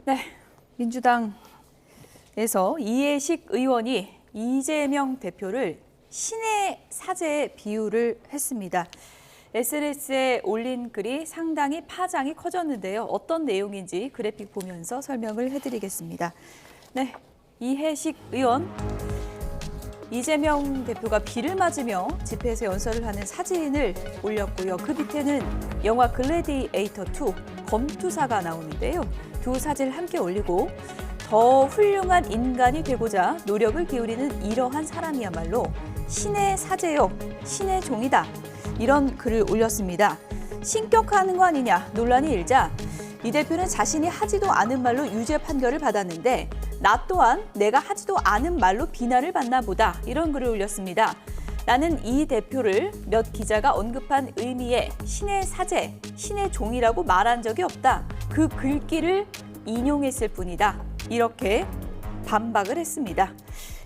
네, 민주당에서 이해식 의원이 이재명 대표를 신의 사제에 비유를 했습니다. SNS에 올린 글이 상당히 파장이 커졌는데요. 어떤 내용인지 그래픽 보면서 설명을 해드리겠습니다. 네, 이해식 의원, 이재명 대표가 비를 맞으며 집회에서 연설을 하는 사진을 올렸고요. 그 밑에는 영화 글래디에이터 2 검투사가 나오는데요. 두 사진을 함께 올리고 더 훌륭한 인간이 되고자 노력을 기울이는 이러한 사람이야말로 신의 사제요, 신의 종이다. 이런 글을 올렸습니다. 신격화하는 거 아니냐 논란이 일자 이 대표는 자신이 하지도 않은 말로 유죄 판결을 받았는데 나 또한 내가 하지도 않은 말로 비난을 받나 보다. 이런 글을 올렸습니다. 나는 이 대표를 몇 기자가 언급한 의미의 신의 사제, 신의 종이라고 말한 적이 없다. 그 글귀를 인용했을 뿐이다. 이렇게 반박을 했습니다.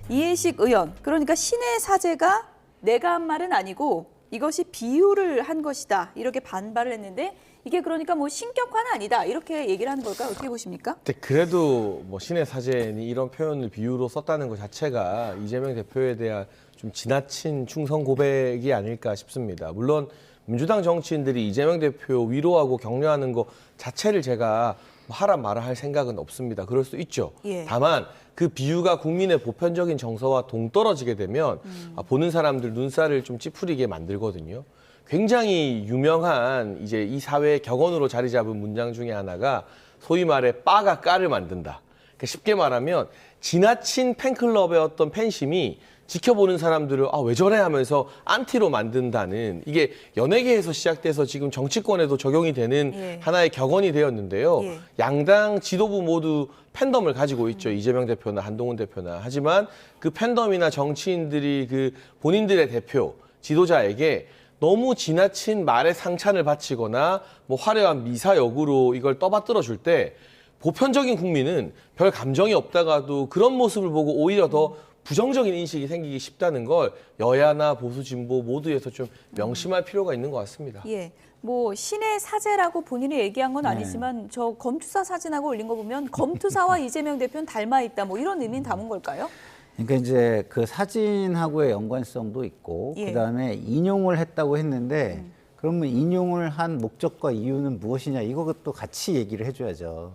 이해식 의원, 그러니까 신의 사제가 내가 한 말은 아니고 이것이 비유를 한 것이다. 이렇게 반발을 했는데 이게 그러니까 뭐 신격화는 아니다. 이렇게 얘기를 하는 걸까요? 어떻게 보십니까? 근데 그래도 뭐 신의 사제니 이런 표현을 비유로 썼다는 것 자체가 이재명 대표에 대한 좀 지나친 충성 고백이 아닐까 싶습니다. 물론 민주당 정치인들이 이재명 대표 위로하고 격려하는 것 자체를 제가 하라 마라 할 생각은 없습니다. 그럴 수 있죠. 예. 다만 그 비유가 국민의 보편적인 정서와 동떨어지게 되면 보는 사람들 눈살을 좀 찌푸리게 만들거든요. 굉장히 유명한 이제 이 사회의 격언으로 자리 잡은 문장 중에 하나가 소위 말해 빠가 까를 만든다. 그러니까 쉽게 말하면 지나친 팬클럽의 어떤 팬심이 지켜보는 사람들을 왜 저래 하면서 안티로 만든다는 이게 연예계에서 시작돼서 지금 정치권에도 적용이 되는 하나의 격언이 되었는데요. 양당 지도부 모두 팬덤을 가지고 있죠. 이재명 대표나 한동훈 대표나. 하지만 그 팬덤이나 정치인들이 그 본인들의 대표, 지도자에게 너무 지나친 말의 상찬을 바치거나 뭐 화려한 미사역으로 이걸 떠받들어 줄 때 보편적인 국민은 별 감정이 없다가도 그런 모습을 보고 오히려 더 부정적인 인식이 생기기 쉽다는 걸 여야나 보수 진보 모두에서 좀 명심할 필요가 있는 것 같습니다. 예, 뭐 신의 사제라고 본인이 얘기한 건 아니지만 저 검투사 사진하고 올린 거 보면 검투사와 이재명 대표는 닮아 있다. 뭐 이런 의미는 담은 걸까요? 그러니까 이제 그 사진하고의 연관성도 있고 그다음에 인용을 했다고 했는데 그러면 인용을 한 목적과 이유는 무엇이냐 이것도 같이 얘기를 해줘야죠.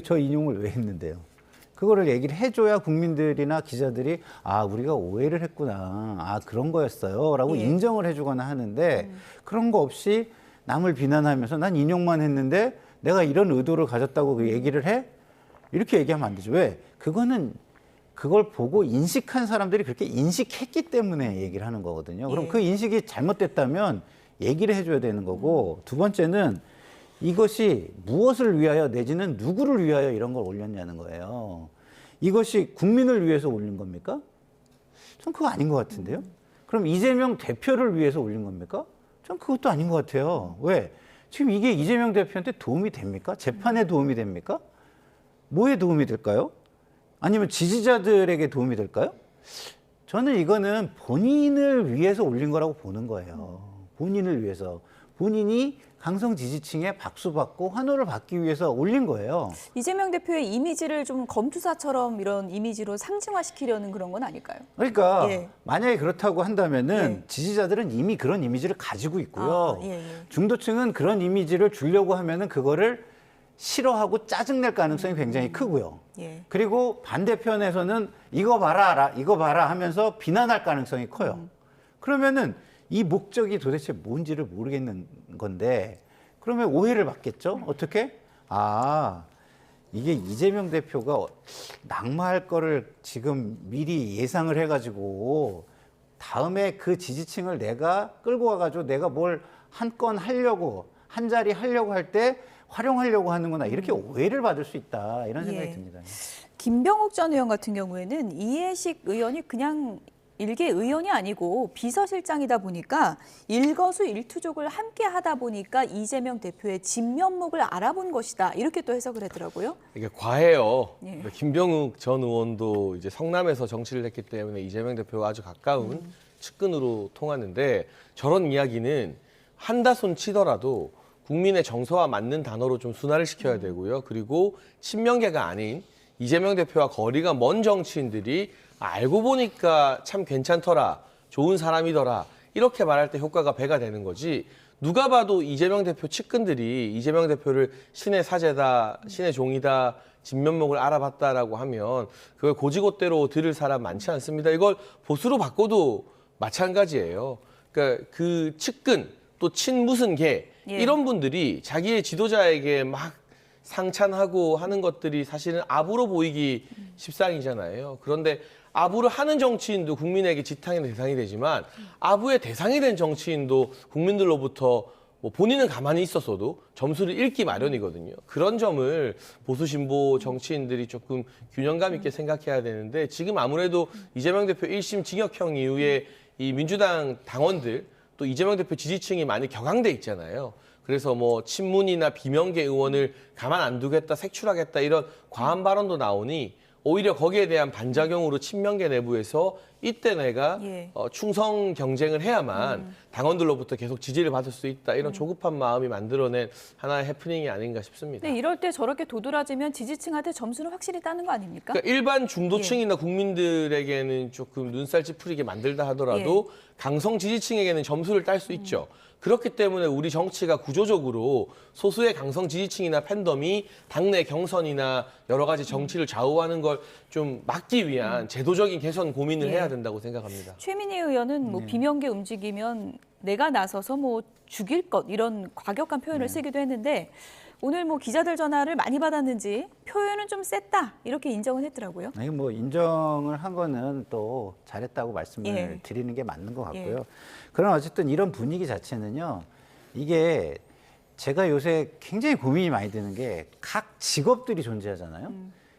저 인용을 왜 했는데요? 그거를 얘기를 해줘야 국민들이나 기자들이 우리가 오해를 했구나, 그런 거였어요 라고 인정을 해주거나 하는데 그런 거 없이 남을 비난하면서 난 인용만 했는데 내가 이런 의도를 가졌다고 그 얘기를 해? 이렇게 얘기하면 안 되죠. 왜? 그걸 보고 인식한 사람들이 그렇게 인식했기 때문에 얘기를 하는 거거든요. 그럼 그 인식이 잘못됐다면 얘기를 해줘야 되는 거고, 두 번째는 이것이 무엇을 위하여 내지는 누구를 위하여 이런 걸 올렸냐는 거예요. 이것이 국민을 위해서 올린 겁니까? 전 그거 아닌 것 같은데요. 그럼 이재명 대표를 위해서 올린 겁니까? 전 그것도 아닌 것 같아요. 왜? 지금 이게 이재명 대표한테 도움이 됩니까? 재판에 도움이 됩니까? 뭐에 도움이 될까요? 아니면 지지자들에게 도움이 될까요? 저는 이거는 본인을 위해서 올린 거라고 보는 거예요. 본인을 위해서. 본인이 강성 지지층에 박수받고 환호를 받기 위해서 올린 거예요. 이재명 대표의 이미지를 좀 검투사처럼 이런 이미지로 상징화시키려는 그런 건 아닐까요? 그러니까 만약에 그렇다고 한다면은 지지자들은 이미 그런 이미지를 가지고 있고요. 중도층은 그런 이미지를 주려고 하면은 그거를 싫어하고 짜증낼 가능성이 굉장히 크고요. 그리고 반대편에서는 이거 봐라 하면서 비난할 가능성이 커요. 그러면은 이 목적이 도대체 뭔지를 모르겠는 건데 그러면 오해를 받겠죠? 어떻게? 이게 이재명 대표가 낙마할 거를 지금 미리 예상을 해가지고 다음에 그 지지층을 내가 끌고 가가지고 내가 뭘 한 건 하려고 한 자리 하려고 할 때 활용하려고 하는구나 이렇게 오해를 받을 수 있다 이런 생각이 듭니다. 김병욱 전 의원 같은 경우에는 이해식 의원이 그냥 일개 의원이 아니고 비서실장이다 보니까 일거수일투족을 함께 하다 보니까 이재명 대표의 진면목을 알아본 것이다. 이렇게 또 해석을 하더라고요. 이게 과해요. 김병욱 전 의원도 이제 성남에서 정치를 했기 때문에 이재명 대표와 아주 가까운 측근으로 통하는데 저런 이야기는 한다손 치더라도 국민의 정서와 맞는 단어로 좀 순화를 시켜야 되고요. 그리고 친명계가 아닌 이재명 대표와 거리가 먼 정치인들이 알고 보니까 참 괜찮더라, 좋은 사람이더라 이렇게 말할 때 효과가 배가 되는 거지. 누가 봐도 이재명 대표 측근들이 이재명 대표를 신의 사제다, 신의 종이다, 진면목을 알아봤다라고 하면 그걸 고지고대로 들을 사람 많지 않습니다. 이걸 보수로 바꿔도 마찬가지예요. 그러니까 그 측근 또 친 무슨 개 이런 분들이 자기의 지도자에게 막 상찬하고 하는 것들이 사실은 아부로 보이기 십상이잖아요. 그런데 아부를 하는 정치인도 국민에게 지탕의 대상이 되지만 아부의 대상이 된 정치인도 국민들로부터 뭐 본인은 가만히 있었어도 점수를 읽기 마련이거든요. 그런 점을 보수 진보 정치인들이 조금 균형감 있게 생각해야 되는데 지금 아무래도 이재명 대표 1심 징역형 이후에 이 민주당 당원들 또 이재명 대표 지지층이 많이 격앙돼 있잖아요. 그래서 뭐 친문이나 비명계 의원을 가만 안 두겠다, 색출하겠다 이런 과한 발언도 나오니 오히려 거기에 대한 반작용으로 친명계 내부에서 이때 내가 충성 경쟁을 해야만 당원들로부터 계속 지지를 받을 수 있다. 이런 조급한 마음이 만들어낸 하나의 해프닝이 아닌가 싶습니다. 네, 이럴 때 저렇게 도드라지면 지지층한테 점수는 확실히 따는 거 아닙니까? 그러니까 일반 중도층이나 국민들에게는 조금 눈살 찌푸리게 만들다 하더라도 강성 지지층에게는 점수를 딸 수 있죠. 그렇기 때문에 우리 정치가 구조적으로 소수의 강성 지지층이나 팬덤이 당내 경선이나 여러 가지 정치를 좌우하는 걸 좀 막기 위한 제도적인 개선 고민을 해야 된다고 생각합니다. 최민희 의원은 뭐 비명계 움직이면 내가 나서서 뭐 죽일 것 이런 과격한 표현을 쓰기도 했는데 오늘 뭐 기자들 전화를 많이 받았는지 표현은 좀 셌다 이렇게 인정을 했더라고요. 아니 뭐 인정을 한 거는 또 잘했다고 말씀을 드리는 게 맞는 것 같고요. 그러나 어쨌든 이런 분위기 자체는요. 이게 제가 요새 굉장히 고민이 많이 되는 게 각 직업들이 존재하잖아요.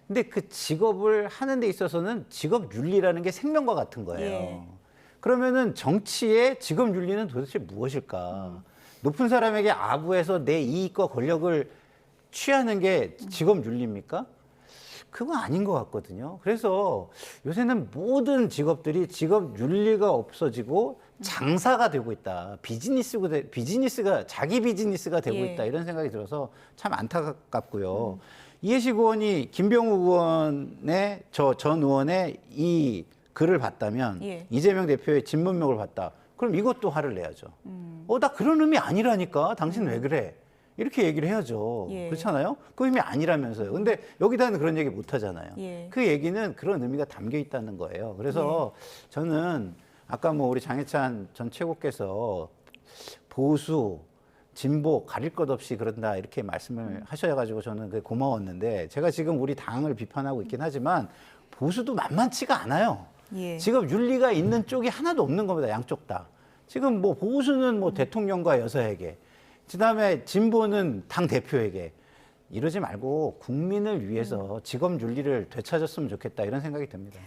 근데 그 직업을 하는 데 있어서는 직업 윤리라는 게 생명과 같은 거예요. 그러면은 정치의 직업 윤리는 도대체 무엇일까? 높은 사람에게 아부해서 내 이익과 권력을 취하는 게 직업 윤리입니까? 그거 아닌 것 같거든요. 그래서 요새는 모든 직업들이 직업 윤리가 없어지고 장사가 되고 있다. 비즈니스가 자기 비즈니스가 되고 있다. 이런 생각이 들어서 참 안타깝고요. 이해식 의원이 김병욱 의원의 전 의원의 이 글을 봤다면 이재명 대표의 진문명을 봤다. 그럼 이것도 화를 내야죠. 나 그런 의미 아니라니까. 당신 왜 그래? 이렇게 얘기를 해야죠. 그렇잖아요? 그 의미 아니라면서요. 근데 여기다는 그런 얘기 못 하잖아요. 그 얘기는 그런 의미가 담겨 있다는 거예요. 그래서 저는 아까 뭐 우리 장해찬 전 최고께서 보수, 진보 가릴 것 없이 그런다 이렇게 말씀을 하셔가지고 저는 그게 고마웠는데 제가 지금 우리 당을 비판하고 있긴 하지만 보수도 만만치가 않아요. 직업 윤리가 있는 쪽이 하나도 없는 겁니다. 양쪽 다. 지금 뭐 보수는 뭐 대통령과 여사에게, 그다음에 진보는 당 대표에게 이러지 말고 국민을 위해서 직업 윤리를 되찾았으면 좋겠다 이런 생각이 듭니다.